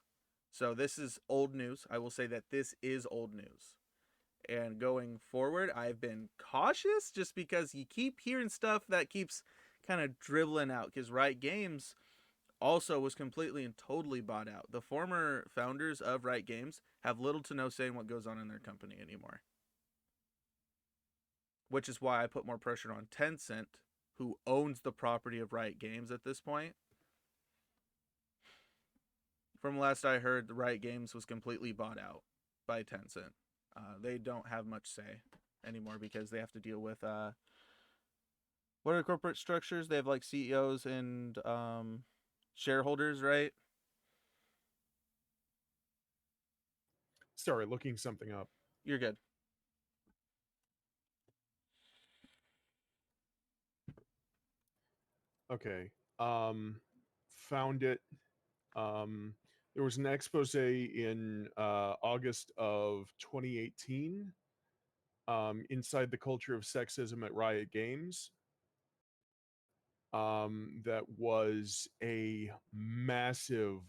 So this is old news. I will say that this is old news. And going forward, I've been cautious just because you keep hearing stuff that keeps kind of dribbling out. Because Riot Games also was completely and totally bought out. The former founders of Riot Games have little to no say in what goes on in their company anymore. Which is why I put more pressure on Tencent, who owns the property of Riot Games at this point, From last I heard, the Riot Games was completely bought out by Tencent. They don't have much say anymore because they have to deal with what are corporate structures? They have like CEOs and shareholders, right? Sorry, looking something up. You're good. Okay. Found it. Um, there was an expose in August of 2018, inside the culture of sexism at Riot Games. That was a massive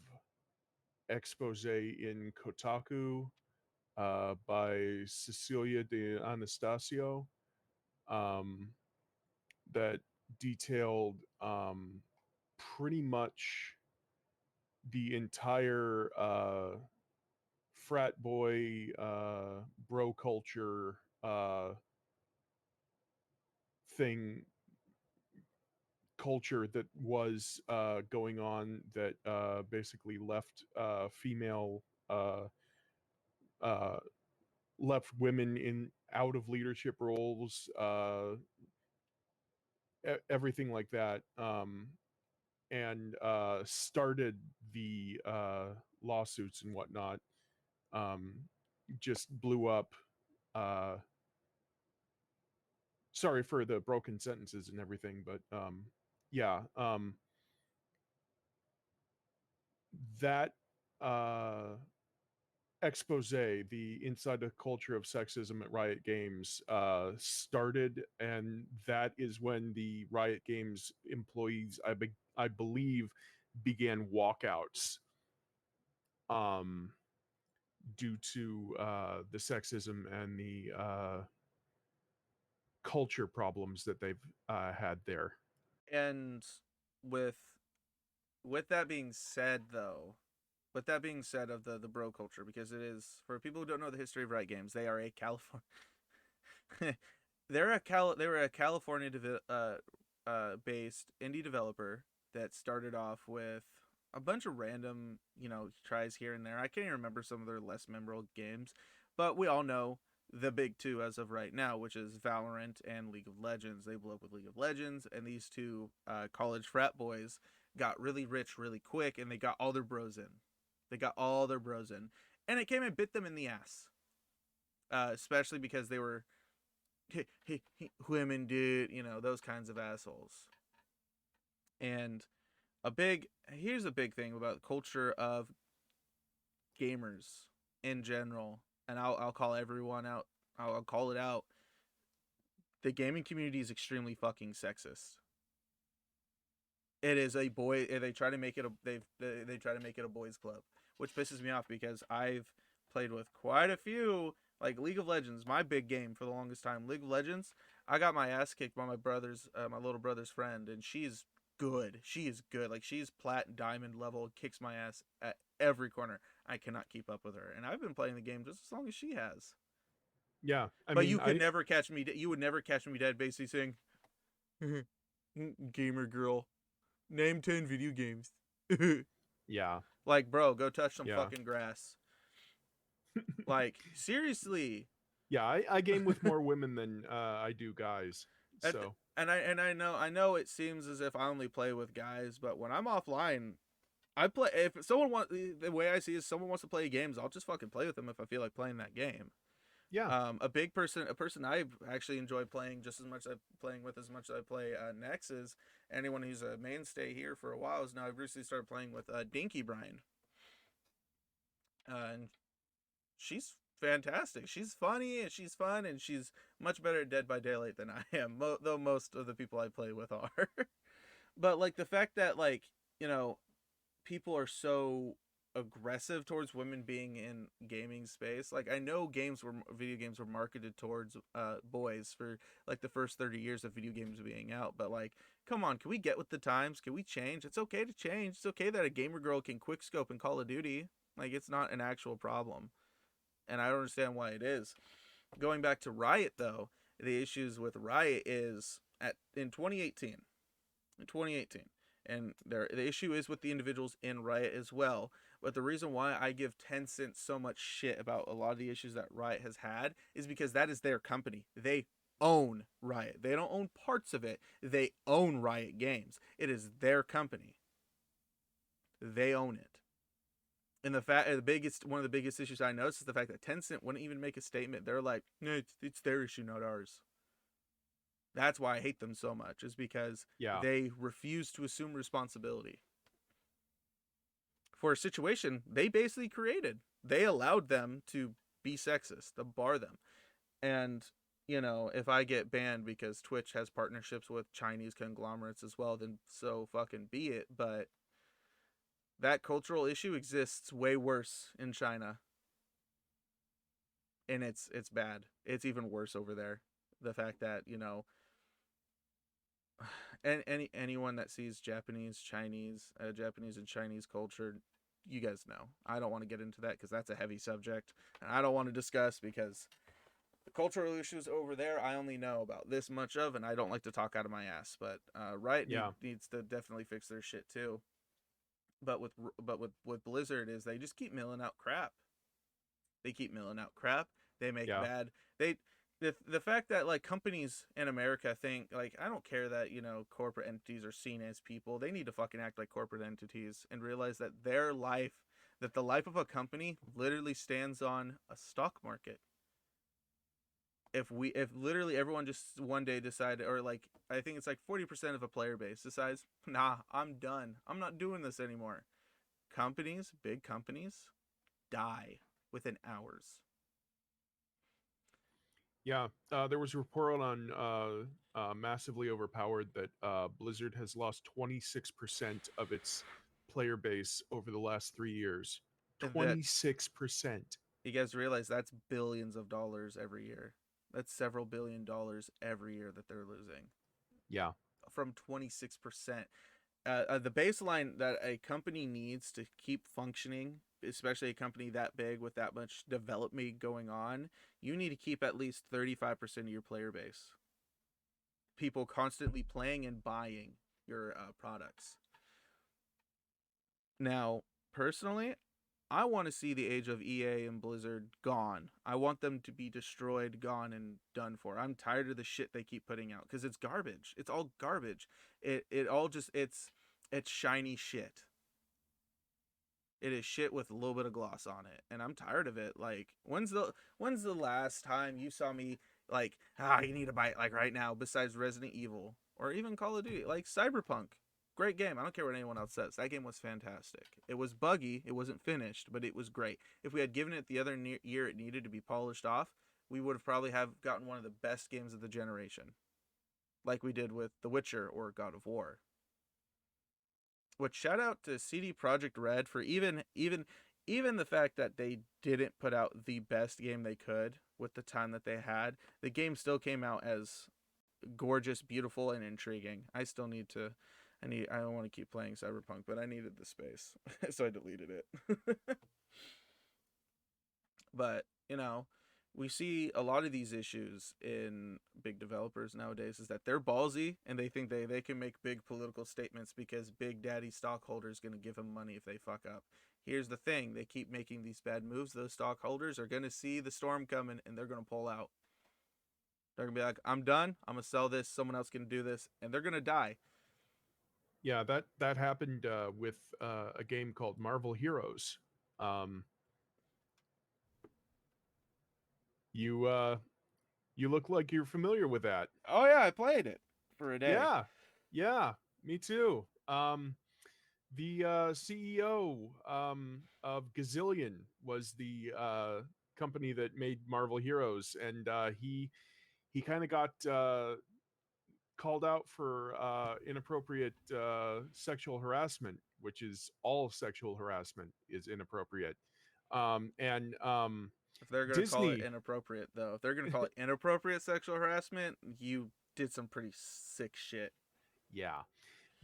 expose in Kotaku by Cecilia de Anastasio, um, that detailed pretty much the entire frat boy bro culture thing culture that was going on, that basically left female uh, left women in out of leadership roles, everything like that, and started the lawsuits and whatnot. Um, just blew up. Uh, Sorry for the broken sentences and everything, but yeah, that uh, expose, the inside the culture of sexism at Riot Games, started, and that is when the Riot Games employees, I believe, began walkouts, um, due to the sexism and the culture problems that they've had there. And with with that being said, though, with that being said of the bro culture, because it is for people who don't know the history of Riot Games, they are a California they were a California based indie developer that started off with a bunch of random, tries here and there. I can't even remember some of their less memorable games, but we all know the big two as of right now, which is Valorant and League of Legends. They blew up with League of Legends, and these two college frat boys got really rich really quick, and they got all their bros in. They got all their bros in, and it came and bit them in the ass, especially because they were women, dude, those kinds of assholes. And here's a big thing about the culture of gamers in general, and I'll call everyone out. I'll call it out. The gaming community is extremely fucking sexist. It is a boy. They try to make it a they try to make it a boys' club, which pisses me off because I've played with quite a few. Like League of Legends, my big game for the longest time. League of Legends, I got my ass kicked by my little brother's friend, and she's good. She is good. Like she's plat diamond level, kicks my ass at every corner. I cannot keep up with her, and I've been playing the game just as long as she has. Yeah, I But mean, you would never catch me dead, basically saying, "Gamer girl, name 10 video games." yeah, Like, bro, go touch some yeah, fucking grass. Like, seriously. yeah. I game with more women than I do guys. So And I know it seems as if I only play with guys, but when I'm offline, I play. If someone wants, the way I see is someone wants to play games, I'll just fucking play with them if I feel like playing that game. yeah, A person I actually enjoy playing just as much as I'm playing with as much as I play Nex is anyone who's a mainstay here for a while is now I've recently started playing with Dinky Brian, and she's fantastic. She's funny and she's fun and she's much better at Dead by Daylight than I am, though most of the people I play with are. But like the fact that you know people are so aggressive towards women being in gaming space. Like I know video games were marketed towards boys for like the first 30 years of video games being out, but like come on, can we get with the times? Can we change? It's okay to change. It's okay that a gamer girl can quickscope in Call of Duty. Like it's not an actual problem. And I don't understand why it is. Going back to Riot though, the issues with Riot is in 2018. In 2018, And the issue is with the individuals in Riot as well. But the reason why I give Tencent so much shit about a lot of the issues that Riot has had is because that is their company. They own Riot. They don't own parts of it. They own Riot Games. It is their company. They own it. And the biggest one of the biggest issues I noticed is the fact that Tencent wouldn't even make a statement. They're like, no, it's their issue, not ours. That's why I hate them so much, is because Yeah. they refuse to assume responsibility for a situation they basically created. They allowed them to be sexist, to bar them. And, if I get banned because Twitch has partnerships with Chinese conglomerates as well, then so fucking be it. But that cultural issue exists way worse in China. And it's bad. It's even worse over there. The fact that, and anyone that sees Japanese and Chinese culture, you guys know. I don't want to get into that because that's a heavy subject, and I don't want to discuss because the cultural issues over there I only know about this much of, and I don't like to talk out of my ass. But Riot Yeah. needs to definitely fix their shit too. But with Blizzard is they just keep milling out crap. They keep milling out crap. They make Yeah. bad. The fact that like companies in America think like I don't care that corporate entities are seen as people. They need to fucking act like corporate entities and realize that the life of a company literally stands on a stock market. If literally everyone just one day decided, or like I think it's like 40% of a player base decides, nah, I'm done. I'm not doing this anymore. Big companies, die within hours. Yeah, there was a report on Massively Overpowered that Blizzard has lost 26% of its player base over the last 3 years. That 26%. You guys realize that's billions of dollars every year. That's several $billion every year that they're losing Yeah. from 26%. The baseline that a company needs to keep functioning, especially a company that big with that much development going on, you need to keep at least 35% of your player base. People constantly playing and buying your products. Now, personally, I want to see the age of EA and Blizzard gone. I want them to be destroyed, gone, and done for. I'm tired of the shit they keep putting out because it's garbage. It's all garbage. It all just it's shiny shit. It is shit with a little bit of gloss on it, and I'm tired of it. Like, when's the last time you saw me like you need to buy it like right now? Besides Resident Evil or even Call of Duty, like Cyberpunk, great game. I don't care what anyone else says. That game was fantastic. It was buggy. It wasn't finished, but it was great. If we had given it the other year it needed to be polished off, we would have probably have gotten one of the best games of the generation, like we did with The Witcher or God of War. Which shout out to CD Projekt Red for even the fact that they didn't put out the best game they could with the time that they had. The game still came out as gorgeous, beautiful, and intriguing. I don't want to keep playing Cyberpunk, but I needed the space, so I deleted it. But we see a lot of these issues in big developers nowadays is that they're ballsy and they think they can make big political statements because big daddy stockholders going to give them money if they fuck up. Here's the thing, they keep making these bad moves. Those stockholders are going to see the storm coming and they're going to pull out. They're going to be like, I'm done, I'm going to sell this, someone else can do this, and they're going to die. Yeah, that happened with a game called Marvel Heroes. Um, you you look like you're familiar with that. Oh yeah, I played it for a day. Yeah, yeah, me too. The CEO of Gazillion was the company that made Marvel Heroes, and he kind of got called out for inappropriate sexual harassment, which is all sexual harassment is inappropriate. And If they're going to call it Disney, inappropriate though, if they're going to call it inappropriate sexual harassment, you did some pretty sick shit. yeah,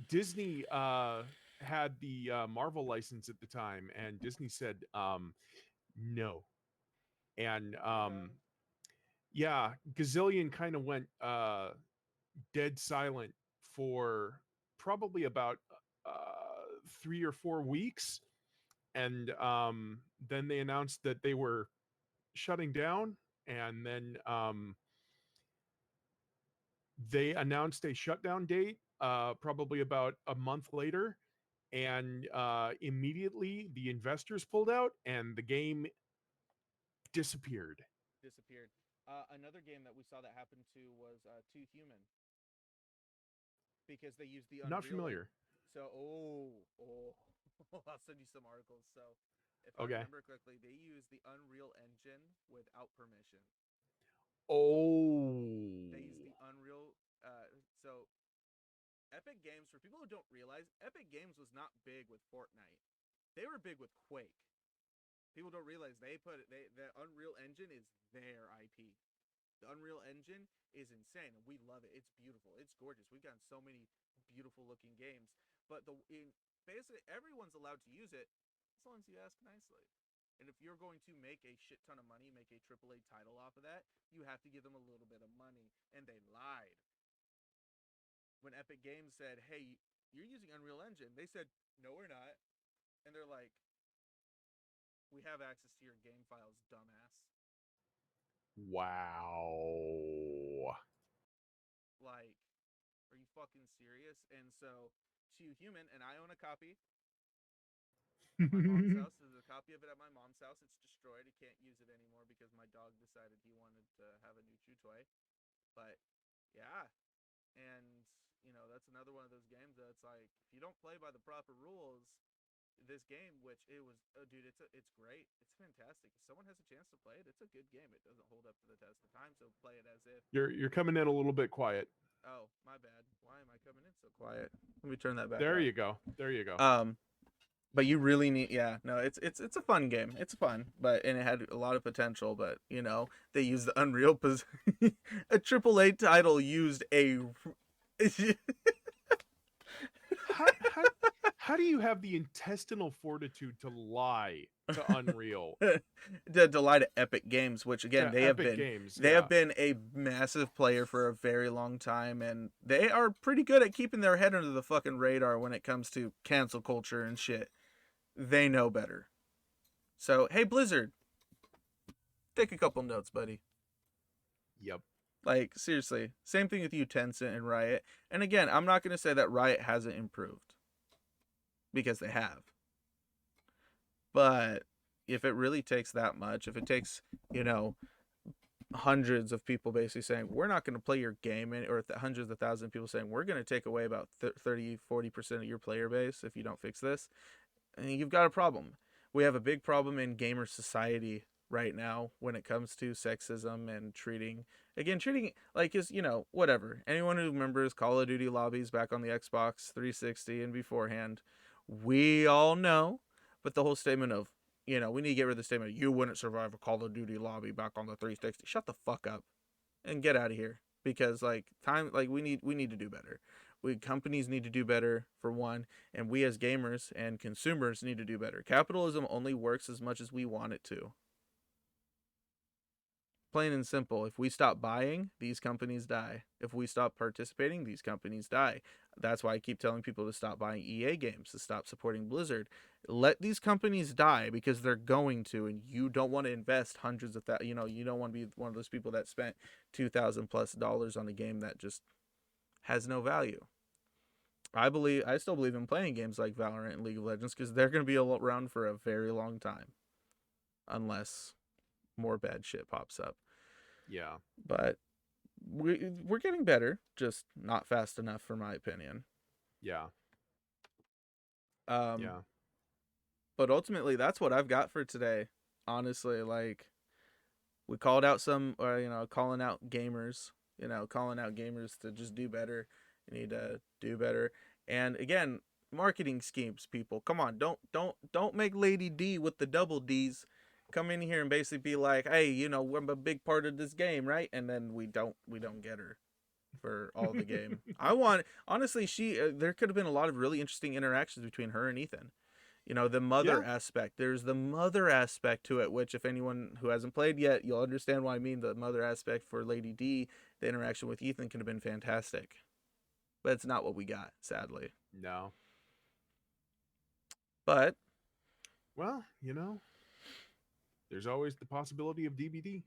Disney had the Marvel license at the time, and Disney said no. And yeah, Gazillion kind of went dead silent for probably about 3 or 4 weeks, and then they announced that they were shutting down, and then they announced a shutdown date probably about a month later, and immediately the investors pulled out, and the game disappeared. Disappeared. Another game that we saw that happen to was Two Human, because they used the Not Unreal. familiar. So, I'll send you some articles. So, if I Okay. remember correctly, they used the Unreal Engine without permission. They used Oh. the Unreal. So, Epic Games, for people who don't realize, Epic Games was not big with Fortnite. They were big with Quake. People don't realize the Unreal Engine is their IP. The Unreal Engine is insane, and we love it. It's beautiful. It's gorgeous. We've gotten so many beautiful looking games, but basically everyone's allowed to use it as long as you ask nicely. And if you're going to make a shit ton of money, make a AAA title off of that, you have to give them a little bit of money. And they lied. When Epic Games said, "Hey, you're using Unreal Engine," they said, "No, we're not." And they're like, "We have access to your game files, dumbass." Wow. Like, are you fucking serious? And so, to Human, and I own a copy at my mom's house. There's a copy of it at my mom's house. It's destroyed. I can't use it anymore because my dog decided he wanted to have a new chew toy. But yeah, and that's another one of those games that's like, if you don't play by the proper rules, this game, which it was, oh, dude, it's great. It's fantastic. If someone has a chance to play it, it's a good game. It doesn't hold up to the test of time, so play it as if. You're coming in a little bit quiet. Oh, my bad. Why am I coming in so quiet? Let me turn that back There up. you go. There you go. But you really need, yeah, no, it's a fun game. It's fun, and it had a lot of potential. But they used the Unreal a AAA title used a how how how do you have the intestinal fortitude to lie to Unreal, to lie to Epic Games, which again to Epic Games? they have Yeah. been a massive player for a very long time, and they are pretty good at keeping their head under the fucking radar when it comes to cancel culture and shit. They know better. So hey, Blizzard, take a couple notes, buddy. Yep. Like, seriously, same thing with you, Tencent and Riot. And again, I'm not going to say that Riot hasn't improved, because they have. But if it really takes that much, if it takes, you know, hundreds of people basically saying, we're not going to play your game, or hundreds of thousands of people saying, we're going to take away about 30-40% of your player base if you don't fix this, and you've got a problem. We have a big problem in gamer society right now when it comes to sexism and treating like, is whatever. Anyone who remembers Call of Duty lobbies back on the Xbox 360 and beforehand, we all know. But the whole statement of, we need to get rid of the statement, you wouldn't survive a Call of Duty lobby back on the 360. Shut the fuck up and get out of here, because we need to do better. Companies need to do better, for one, and we as gamers and consumers need to do better. Capitalism only works as much as we want it to. Plain and simple. If we stop buying, these companies die. If we stop participating, these companies die. That's why I keep telling people to stop buying EA games, to stop supporting Blizzard. Let these companies die, because they're going to, and you don't want to invest hundreds of that. You don't want to be one of those people that spent $2,000+ on a game that just has no value. I still believe in playing games like Valorant and League of Legends, because they're going to be around for a very long time, unless more bad shit pops up. Yeah. But we're getting better, just not fast enough, for my opinion. Yeah. Um, Yeah. but ultimately, that's what I've got for today. Honestly, like, we called out calling out gamers to just do better. You need to do better. And again, marketing schemes, people. Come on, don't make Lady D with the double D's come in here and basically be like, hey, we're a big part of this game, right? And then we don't get her for all the game. Honestly, there could have been a lot of really interesting interactions between her and Ethan. The mother Yeah. aspect. There's the mother aspect to it, which, if anyone who hasn't played yet, you'll understand what I mean. The mother aspect for Lady D, the interaction with Ethan could have been fantastic. But it's not what we got, sadly. No. But Well, there's always the possibility of DVD.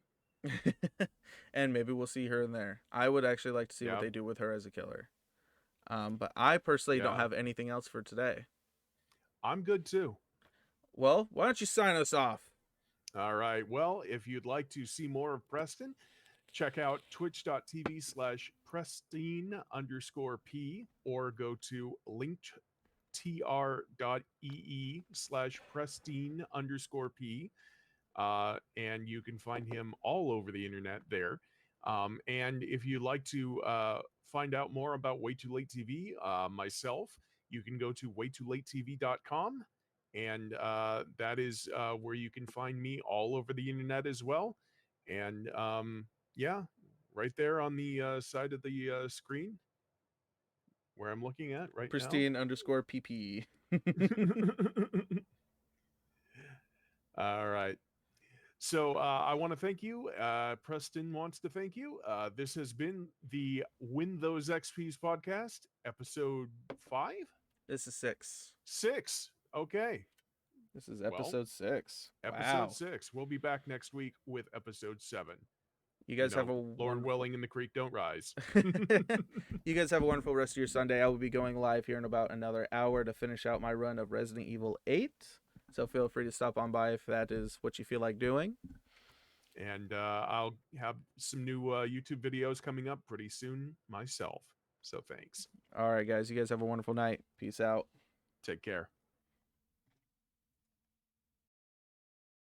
and maybe we'll see her in there. I would actually like to see what Yeah, they do with her as a killer. But I personally don't yeah. have anything else for today. I'm good too. Well, why don't you sign us off? All right. Well, if you'd like to see more of Preston, check out twitch.tv/Prestine_P or go to linktr.ee/Prestine_P. And you can find him all over the internet there. And if you'd like to find out more about Way Too Late TV, myself, you can go to waytoolatetv.com. And that is where you can find me all over the internet as well. And yeah, right there on the side of the screen where I'm looking at right now. Pristine_PPE. All right. So I want to thank you. Preston wants to thank you. This has been the Win Those XPs podcast, episode 5, This is 6. 6. Okay. This is Well, episode 6. episode Wow. 6. We'll be back next week with episode 7. You guys have a Lord wonderful willing, and the creek don't rise. You guys have a wonderful rest of your Sunday. I will be going live here in about another hour to finish out my run of Resident Evil 8. So feel free to stop on by if that is what you feel like doing. And I'll have some new YouTube videos coming up pretty soon myself. So thanks. All right, guys. You guys have a wonderful night. Peace out. Take care.